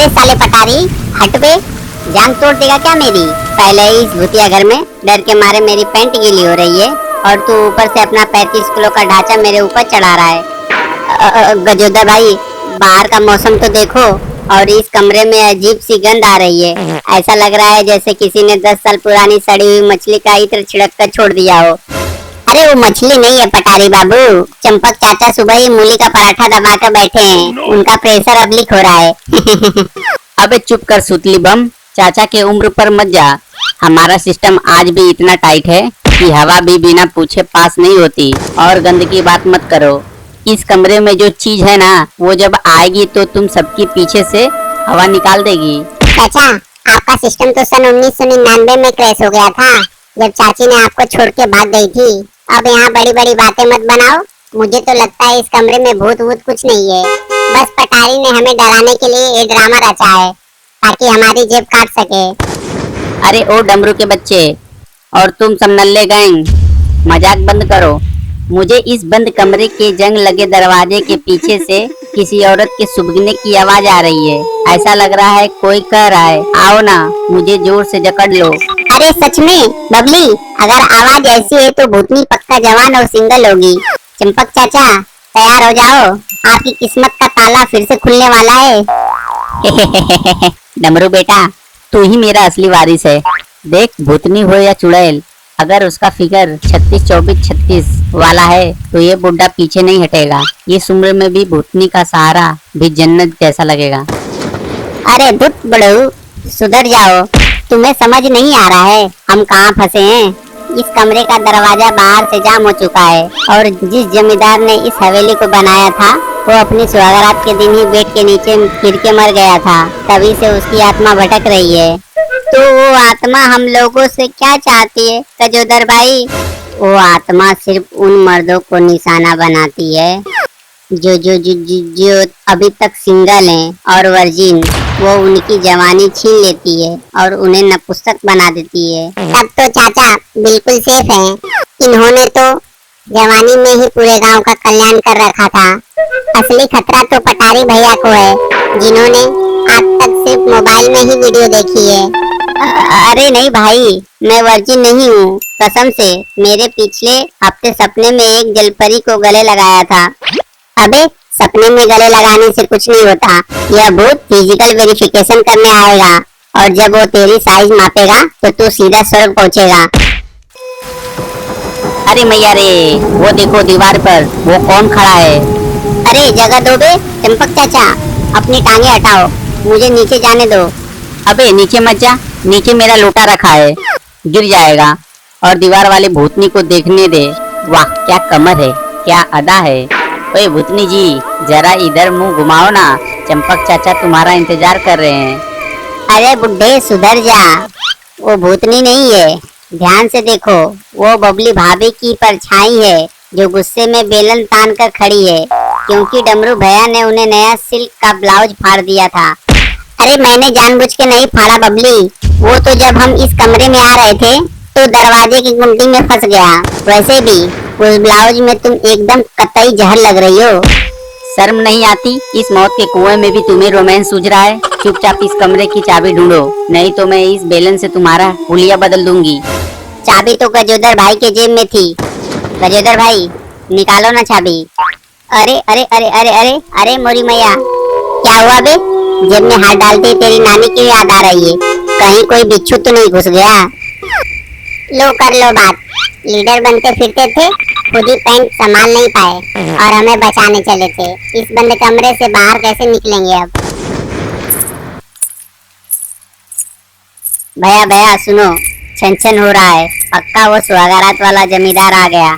अरे साले पटारी, हट बे, जान तोड़ देगा क्या मेरी। पहले ही इस भूतिया घर में डर के मारे मेरी पैंट गीली हो रही है और तू ऊपर से अपना 35 किलो का ढांचा मेरे ऊपर चढ़ा रहा है। गजोदर भाई, बाहर का मौसम तो देखो और इस कमरे में अजीब सी गंध आ रही है। ऐसा लग रहा है जैसे किसी ने 10 साल पुरानी सड़ी हुई मछली का इत्र छिड़क कर छोड़ दिया हो। अरे वो मछली नहीं है पटारी बाबू, चंपक चाचा सुबह ही मूली का पराठा दबा कर बैठे हैं, उनका प्रेशर अब लीक हो रहा है। अबे चुप कर सुतली बम, चाचा के उम्र पर मत जा। हमारा सिस्टम आज भी इतना टाइट है कि हवा भी बिना पूछे पास नहीं होती। और गंद की बात मत करो, इस कमरे में जो चीज है ना, वो जब आएगी तो तुम सबकी पीछे से हवा निकाल देगी। चाचा, आपका सिस्टम तो सन 1999 में क्रैश हो गया था, जब चाची ने आपको छोड़ के भाग गई थी। अब यहाँ बड़ी बड़ी बातें मत बनाओ। मुझे तो लगता है इस कमरे में भूत वूत कुछ नहीं है, बस पटारी ने हमें डराने के लिए ये ड्रामा रचा है ताकि हमारी जेब काट सके। अरे ओ डमरू के बच्चे और तुम सब नल्ले गैंग, मजाक बंद करो। मुझे इस बंद कमरे के जंग लगे दरवाजे के पीछे से किसी औरत के सुबगने की आवाज आ रही है। ऐसा लग रहा है कोई कह रहा है, आओ ना, मुझे जोर से जकड़ लो। अरे सच में बबली, अगर आवाज ऐसी है तो भूतनी पक्का जवान और सिंगल होगी। चंपक चाचा, तैयार हो जाओ, आपकी किस्मत का ताला फिर से खुलने वाला है। डमरू बेटा, तू ही मेरा असली वारिस है। देख, भूतनी हो या चुड़ैल, अगर उसका फिगर 36 24 36 वाला है तो ये बुड्ढा पीछे नहीं हटेगा। इस उम्र में भी भूतनी का सहारा भी जन्नत जैसा लगेगा। अरे धुत बड़ू, सुधर जाओ, तुम्हें समझ नहीं आ रहा है हम कहाँ फंसे हैं। इस कमरे का दरवाजा बाहर से जाम हो चुका है और जिस जमींदार ने इस हवेली को बनाया था वो अपनी सुहागरात के दिन ही बेड के नीचे गिर के मर गया था। तभी से उसकी आत्मा भटक रही है। तो वो आत्मा हम लोगों से क्या चाहती है गजोदर भाई? वो आत्मा सिर्फ उन मर्दों को निशाना बनाती है जो अभी तक सिंगल हैं और वर्जिन। वो उनकी जवानी छीन लेती है और उन्हें नपुंसक बना देती है। तब तो चाचा बिल्कुल सेफ हैं। इन्होंने तो जवानी में ही पूरे गांव का कल्याण कर रखा था। असली खतरा तो पटारी भैया को है, जिन्होंने आज तक सिर्फ मोबाइल में ही वीडियो देखी है। अरे नहीं भाई, मैं वर्जिन नहीं हूँ, कसम से। मेरे पिछले हफ्ते सपने में एक जलपरी को गले लगाया था। अबे सपने में गले लगाने से कुछ नहीं होता, यह भूत फिजिकल वेरिफिकेशन करने आएगा और जब वो तेरी साइज मापेगा तो तू सीधा स्वर्ग पहुँचेगा। अरे मैया रे, वो देखो दीवार पर वो कौन खड़ा है। अरे जगह दो बे चंपक चाचा, अपनी टांगे हटाओ, मुझे नीचे जाने दो। अबे नीचे मत जा, नीचे मेरा लोटा रखा है, गिर जाएगा। और दीवार वाले भूतनी को देखने दे। वाह क्या कमर है, क्या अदा है। ओए भूतनी जी, जरा इधर मुंह घुमाओ ना, चंपक चाचा तुम्हारा इंतजार कर रहे हैं। अरे बुड्ढे सुधर जा, वो भूतनी नहीं है, ध्यान से देखो। वो बबली भाभी की परछाई है जो गुस्से में बेलन तान कर खड़ी है, क्योंकि डमरू भैया ने उन्हें नया सिल्क का ब्लाउज फाड़ दिया था। अरे मैंने जानबूझ के नहीं फाड़ा बबली, वो तो जब हम इस कमरे में आ रहे थे तो दरवाजे की गुंडी में फंस गया। वैसे भी उस ब्लाउज में तुम एकदम कतई जहर लग रही हो। शर्म नहीं आती? इस मौत के कुएं में भी तुम्हें रोमांस सूझ रहा है? चुपचाप इस कमरे की चाबी ढूंढो, नहीं तो मैं इस बेलन से तुम्हारा हुलिया बदल दूंगी। चाबी तो गजोदर भाई के जेब में थी। गजोदर भाई निकालो ना चाबी। अरे अरे अरे अरे अरे अरे मोरी मैया, क्या हुआ बे? जेब में हाथ डालते तेरी नानी की याद आ रही है, कहीं कोई बिच्छू तो नहीं घुस गया? लो कर लो बात, लीडर बनते फिरते थे, खुद ही पैंट संभाल नहीं पाए और हमें बचाने चले थे। इस बंद कमरे से बाहर कैसे निकलेंगे अब? भैया भैया सुनो, छन हो रहा है, पक्का वो सुहागरात वाला जमींदार आ गया।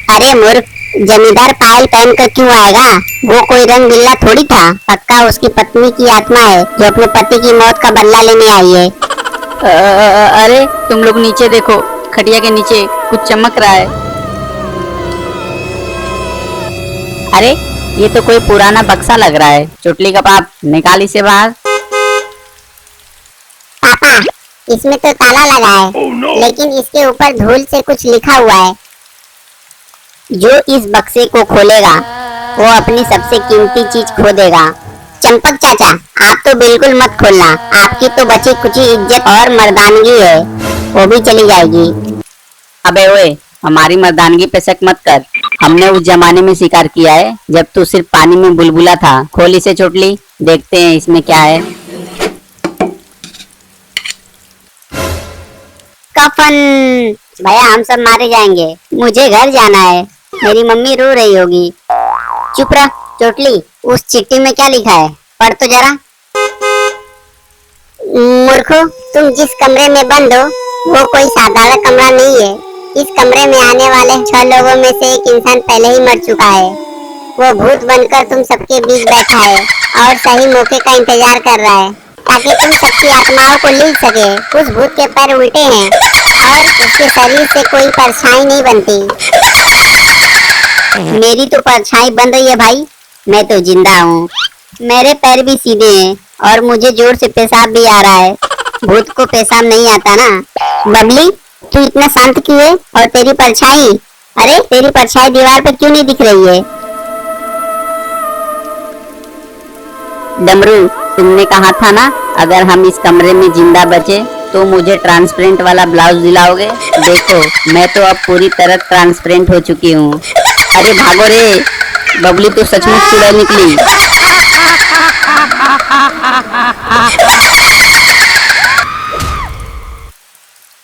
अरे मूर्ख, जमींदार पायल पहन कर क्यों आएगा? वो कोई रंग बिल्ला थोड़ी था, पक्का उसकी पत्नी की आत्मा है जो अपने पति की मौत का बदला लेने आई है। अरे तुम लोग नीचे देखो, खटिया के नीचे कुछ चमक रहा है। अरे ये तो कोई पुराना बक्सा लग रहा है। चुटली का बाप, निकाल इसे बाहर। पापा, इसमें तो ताला लगा है, लेकिन इसके ऊपर धूल से कुछ लिखा हुआ है। जो इस बक्से को खोलेगा वो अपनी सबसे कीमती चीज खो देगा। चंपक चाचा, आप तो बिल्कुल मत खोलना। आपकी तो बची कुची इज्जत और मर्दानगी है, वो भी चली जाएगी। अबे ओए, हमारी मर्दानगी पे शक मत कर। हमने उस जमाने में शिकार किया है जब तू सिर्फ पानी में बुलबुला था। खोल इसे चोटली, देखते हैं इसमें क्या है। कफन। भैया हम सब मारे जाएंगे, मुझे घर जाना है, मेरी मम्मी रो रही होगी। चुप रह चोटली, उस चिट्ठी में क्या लिखा है, पढ़ तो जरा। मूर्खो, तुम जिस कमरे में बंद हो वो कोई साधारण कमरा नहीं है। इस कमरे में आने वाले 6 लोगों में से एक इंसान पहले ही मर चुका है। वो भूत बनकर तुम सबके बीच बैठा है और सही मौके का इंतजार कर रहा है ताकि तुम सबकी आत्माओं को लील सके। उस भूत के पैर उल्टे हैं और उसके शरीर से कोई परछाई नहीं बनती। मेरी तो परछाई बन रही है भाई, मैं तो जिंदा हूँ। मेरे पैर भी सीधे हैं और मुझे जोर से पेशाब भी आ रहा है। भूत को पेशाब नहीं आता ना। बबली, तू इतना शांत क्यों है? और तेरी परछाई, अरे तेरी परछाई दीवार पे क्यों नहीं दिख रही है? डमरू, तुमने कहा था ना अगर हम इस कमरे में जिंदा बचे तो मुझे ट्रांसपेरेंट वाला ब्लाउज दिलाओगे। देखो, मैं तो अब पूरी तरह ट्रांसपेरेंट हो चुकी हूँ। अरे भागो रे, बबली तो सचमुच चुड़ैल निकली।